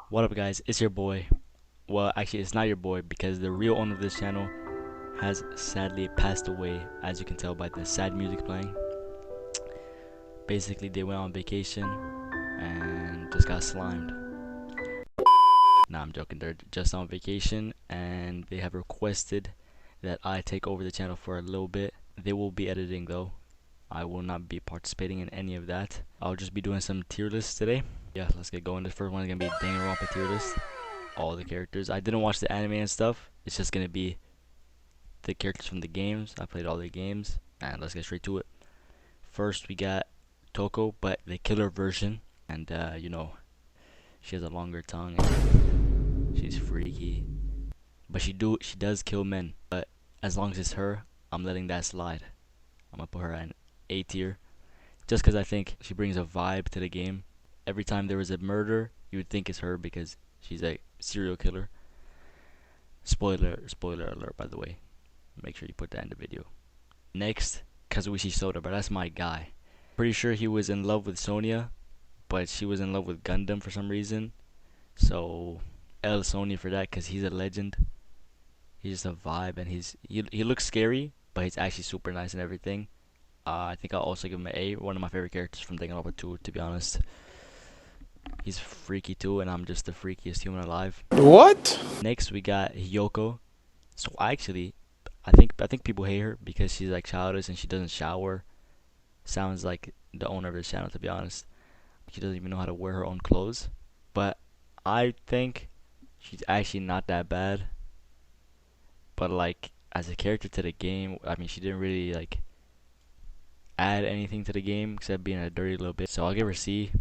What up guys, it's your boy. Well, actually it's not your boy because the real owner of this channel has sadly passed away, as you can tell by the sad music playing. Basically they went on vacation and just got slimed. Nah, I'm joking, they're just on vacation and they have requested that I take over the channel for a little bit. They will be editing though. I will not be participating in any of that. I'll just be doing some tier lists today. Yeah, let's get going. The first one is gonna be Danganronpa tier list. All the characters. I didn't watch the anime and stuff. It's just gonna be the characters from the games. I played all the games, and let's get straight to it. First, we got Toko, but the killer version, and you know, she has a longer tongue. And she's freaky, but she does kill men. But as long as it's her, I'm letting that slide. I'm gonna put her in A tier, just because I think she brings a vibe to the game. Every time there is a murder, you would think it's her because she's a serial killer. Spoiler alert, by the way. Make sure you put that in the video. Next, Kazuichi Soda, but that's my guy. Pretty sure he was in love with Sonia, but she was in love with Gundam for some reason. So, L Sonia for that, because he's a legend. He's just a vibe, and he looks scary, but he's actually super nice and everything. I think I'll also give him an A. One of my favorite characters from Danganronpa 2, to be honest. He's freaky too, and I'm just the freakiest human alive. What? Next, we got Hiyoko. So actually, I think people hate her because she's like childish and she doesn't shower. Sounds like the owner of this channel, to be honest. She doesn't even know how to wear her own clothes. But I think she's actually not that bad. But like as a character to the game, I mean, she didn't really like add anything to the game except being a dirty little bit. So I'll give her C.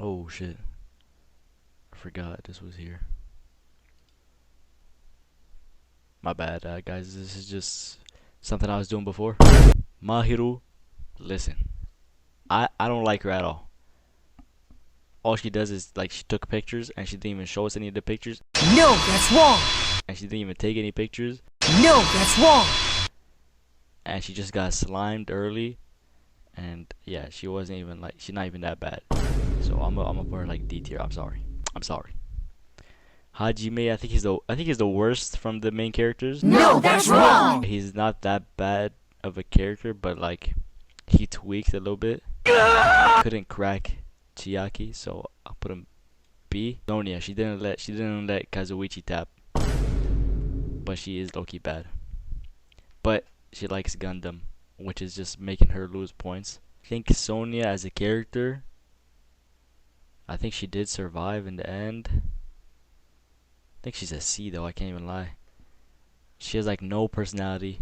Oh shit, I forgot this was here. My bad, guys. This is just something I was doing before. Mahiru, listen, I don't like her at all. All she does is like she took pictures and she didn't even show us any of the pictures. No, that's wrong. And she didn't even take any pictures. No, that's wrong. And she just got slimed early. And yeah, she wasn't even like, she's not even that bad. So I'm gonna put her like D tier. I'm sorry. Hajime, I think he's the worst from the main characters. No, that's wrong. He's not that bad of a character, but like he tweaked a little bit. Couldn't crack Chiaki, so I'll put him B. Sonia, she didn't let Kazuichi tap, but she is low-key bad. But she likes Gundam, which is just making her lose points. I think Sonia as a character, I think she did survive in the end. I think she's a C though, I can't even lie. She has like no personality.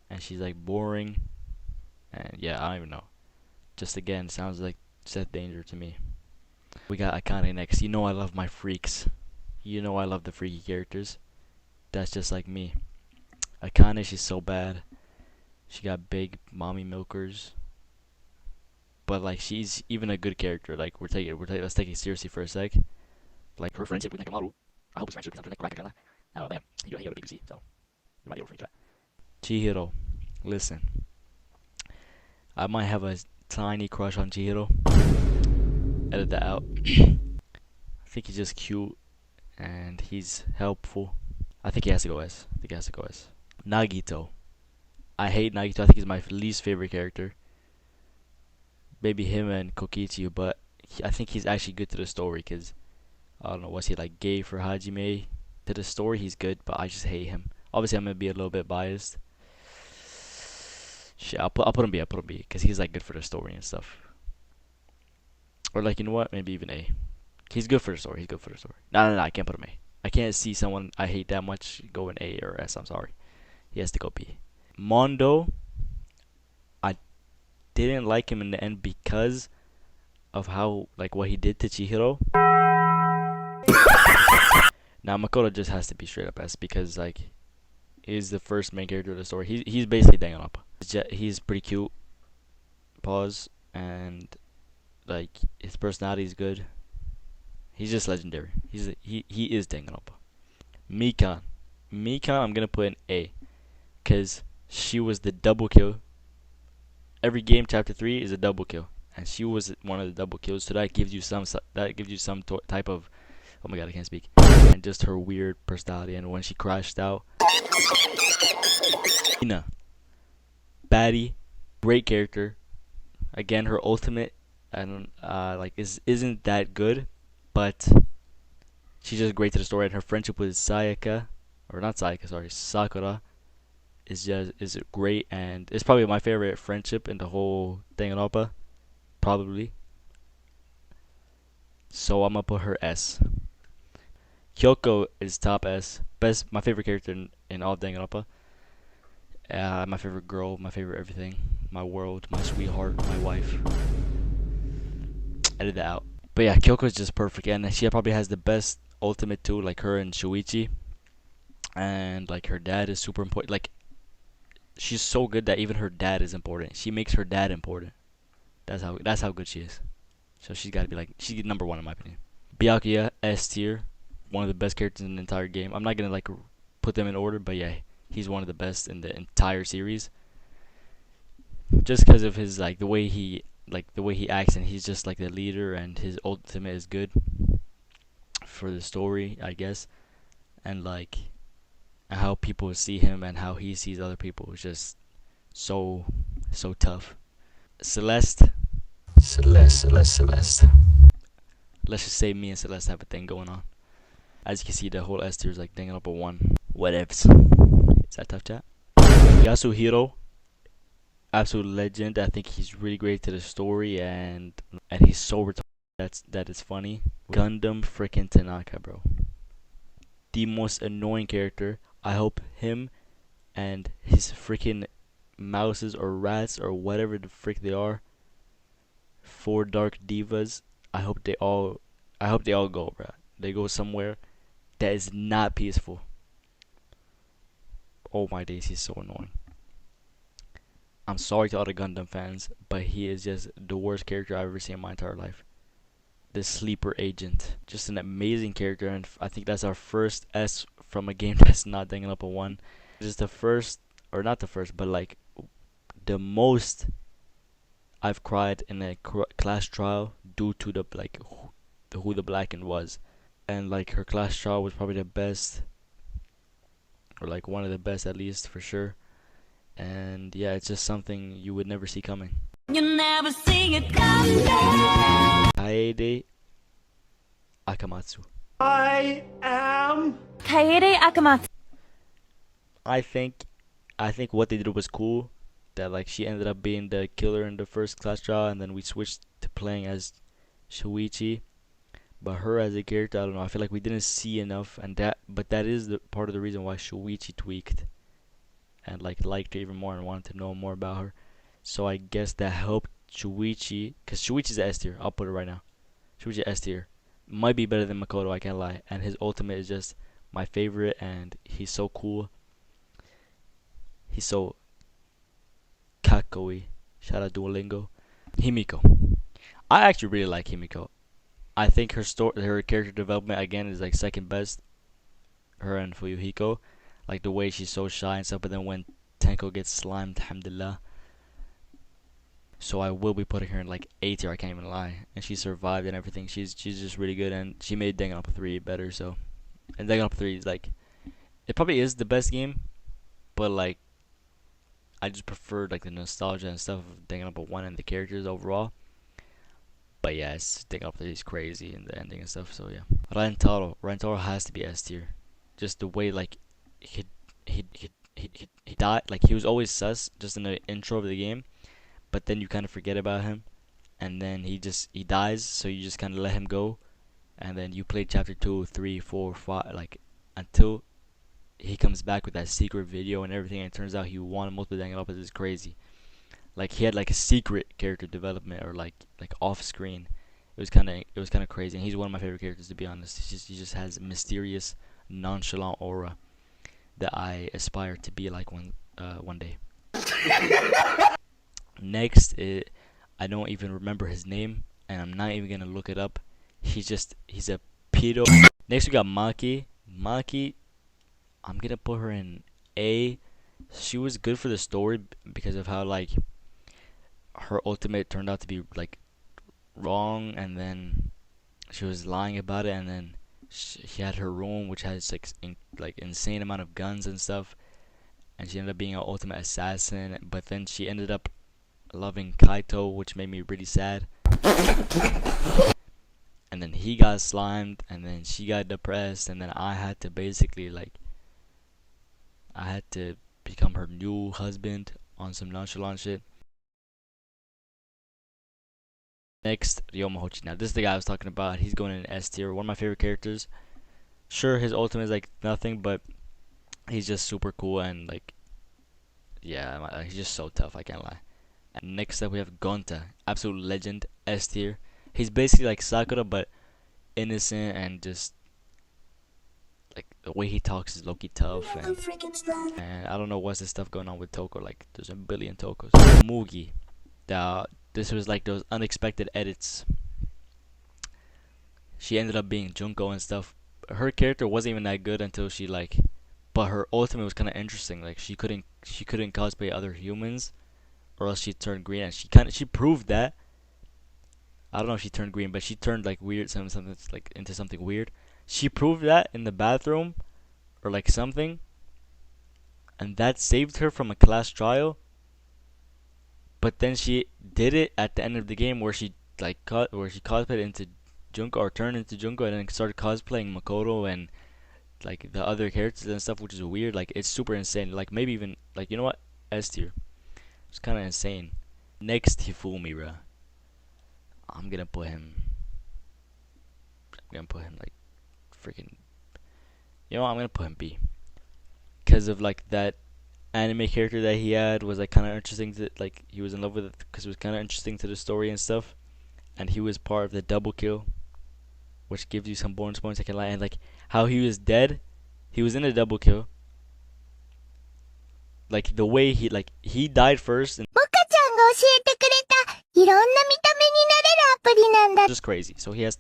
And she's like boring. And yeah, I don't even know. Just again, sounds like Seth Danger to me. We got Akane next. You know I love my freaks. You know I love the freaky characters. That's just like me. Akane, she's so bad. She got big mommy milkers. But like she's even a good character. Like let's take it seriously for a sec. Like her friendship with Nekamaru. I hope his friendship becomes like Rakakana. Oh man, you don't hear the BBC, so you might be over for that. Chihiro, listen. I might have a tiny crush on Chihiro. Edit that out. I think he's just cute and he's helpful. I think he has to go S. Nagito. I hate Nagito. I think he's my least favorite character. Maybe him and Kokichi, but I think he's actually good to the story because I don't know, was he like gay for Hajime? To the story he's good, but I just hate him. Obviously I'm gonna be a little bit biased. Shit, I'll put him B because he's like good for the story and stuff. Or like, you know what, maybe even A. He's good for the story. No, I can't put him A. I can't see someone I hate that much go in A or S. I'm sorry, he has to go B. Mondo, I didn't like him in the end because of how, like, what he did to Chihiro. Now Makoto just has to be straight up S because like he's the first main character of the story. He's basically Danganronpa. He's pretty cute. Pause. And like his personality is good. He's just legendary. He is Danganronpa. Mikan, I'm gonna put an A because she was the double kill. Every game chapter 3 is a double kill, and she was one of the double kills. So that gives you some type of, oh my god, I can't speak. And just her weird personality. And when she crashed out, Ina, baddie, great character. Again, her ultimate, I don't like isn't that good, but she's just great to the story. And her friendship with Sakura is great, and it's probably my favorite friendship in the whole Danganronpa, probably. So I'm gonna put her S. Kyoko is top S, best, my favorite character in all of Danganronpa. My favorite girl, my favorite everything, my world, my sweetheart, my wife. Edit that out. But yeah, Kyoko is just perfect, and she probably has the best ultimate too, like her and Shuichi. And like her dad is super important. Like she's so good that even her dad is important. She makes her dad important. That's how good she is. So she's got to be like, she's number one in my opinion. Byakuya S tier, one of the best characters in the entire game. I'm not gonna like put them in order, but yeah, he's one of the best in the entire series. Just because of his like the way he acts, and he's just like the leader, and his ultimate is good for the story, I guess, and like how people see him and how he sees other people is just so tough. Celeste. Celeste. Let's just say me and Celeste have a thing going on. As you can see, the whole S tier is like dinging up a 1. Whatevs. Is that tough chat? Yasuhiro, absolute legend. I think he's really great to the story, and he's so retarded that is funny. Gundam freaking Tanaka, bro. The most annoying character. I hope him and his freaking mouses or rats or whatever the frick they are, 4 dark divas, I hope they all go, bro. They go somewhere that is not peaceful. Oh my days, he's so annoying. I'm sorry to all the Gundam fans, but he is just the worst character I've ever seen in my entire life. The sleeper agent, just an amazing character, and I think that's our first S from a game that's not dinging up a 1. Just the first, or not the first, but like the most I've cried in a class trial due to the like who the Blackened was, and like her class trial was probably the best, or like one of the best at least for sure. And yeah, it's just something you would never see coming. You never see it coming. Kaede Akamatsu. I am Kaede Akamatsu. I think what they did was cool. That like she ended up being the killer in the first class trial, and then we switched to playing as Shuichi. But her as a character, I don't know. I feel like we didn't see enough, and that is the part of the reason why Shuichi tweaked, and like liked her even more and wanted to know more about her. So I guess that helped Shuichi, cause Shuichi's S tier. I'll put it right now. Shuichi S tier might be better than Makoto. I can't lie. And his ultimate is just my favorite, and he's so cool. He's so kakoi. Shout out Duolingo. Himiko. I actually really like Himiko. I think her character development again is like second best. Her and Fuyuhiko, like the way she's so shy and stuff. But then when Tenko gets slimed, alhamdulillah. So I will be putting her in like A tier. I can't even lie. And she survived and everything. She's just really good, and she made Danganronpa 3 better. So, and Danganronpa 3 is like, it probably is the best game, but like I just preferred like the nostalgia and stuff of Danganronpa 1 and the characters overall. But yeah, it's Danganronpa 3 is crazy in the ending and stuff. So yeah, Rentaro has to be S tier. Just the way like he died. Like he was always sus just in the intro of the game, but then you kind of forget about him, and then he dies. So you just kind of let him go, and then you play chapter 2, 3, 4, 5, like until he comes back with that secret video and everything, and it turns out he won multiple Danganronpas. Is crazy. Like he had like a secret character development, or like off screen. It was kind of crazy, and he's one of my favorite characters, to be honest. He just has a mysterious, nonchalant aura that I aspire to be like one day. Next, I don't even remember his name, and I'm not even gonna look it up. He's a pedo. Next we got Maki. Maki, I'm gonna put her in A. She was good for the story because of how like her ultimate turned out to be like wrong, and then she was lying about it, and then she had her room which has like insane amount of guns and stuff, and she ended up being an ultimate assassin. But then she ended up loving Kaito, which made me really sad. And then he got slimed, and then she got depressed, and then I had to basically I had to become her new husband on some nonchalant shit. Next, Ryomahochi. Now this is the guy I was talking about. He's going in S tier. One of my favorite characters. Sure, his ultimate is like nothing, but he's just super cool, and like, yeah, he's just so tough. I can't lie. And next up we have Gonta, absolute legend, S tier. He's basically like Sakura, but innocent, and just like the way he talks is low-key tough. And I don't know what's this stuff going on with Toko. Like there's a billion Tokos. Mugi. This was like those unexpected edits. She ended up being Junko and stuff. Her character wasn't even that good until she but her ultimate was kind of interesting. Like she couldn't cosplay other humans, or else she turned green, and she proved that. I don't know if she turned green, but she turned like weird, something like into something weird. She proved that in the bathroom, or like something, and that saved her from a class trial. But then she did it at the end of the game where she where she cosplayed into Junko, or turned into Junko, and then started cosplaying Makoto and like the other characters and stuff, which is weird. Like it's super insane. Like maybe even like, you know what, S tier. It's kind of insane. Next, Hifumi, bro. I'm gonna put him like freaking. You know what? I'm gonna put him B. Because of like that anime character that he had was like kind of interesting to, like, he was in love with it because it was kind of interesting to the story and stuff, and he was part of the double kill, which gives you some bonus points. I can lie. And like how he was dead, he was in a double kill. Like the way he died first, and just crazy. So he has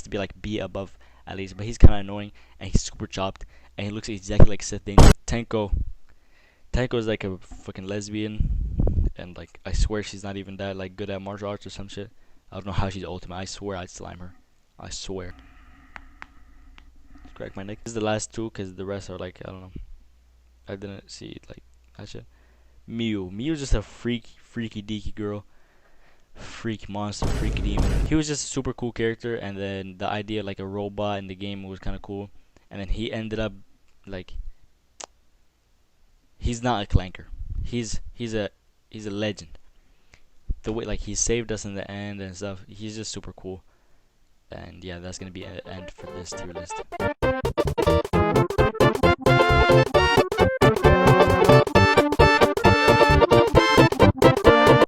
to be like B above at least, but he's kind of annoying, and he's super chopped, and he looks exactly like Seth Danger. Tenko is like a fucking lesbian, and like I swear she's not even that like good at martial arts or some shit. I don't know how she's ultimate. I swear I'd slime her. I swear. Crack my neck. This is the last two, because the rest are like, I don't know. I didn't see like that shit. Miu's just a freaky deaky girl. Freak monster, freak demon. He was just a super cool character, and then the idea like a robot in the game was kind of cool. And then he ended up like, he's not a clanker. He's a legend. The way like he saved us in the end and stuff. He's just super cool. And yeah, that's gonna be an end for this tier list.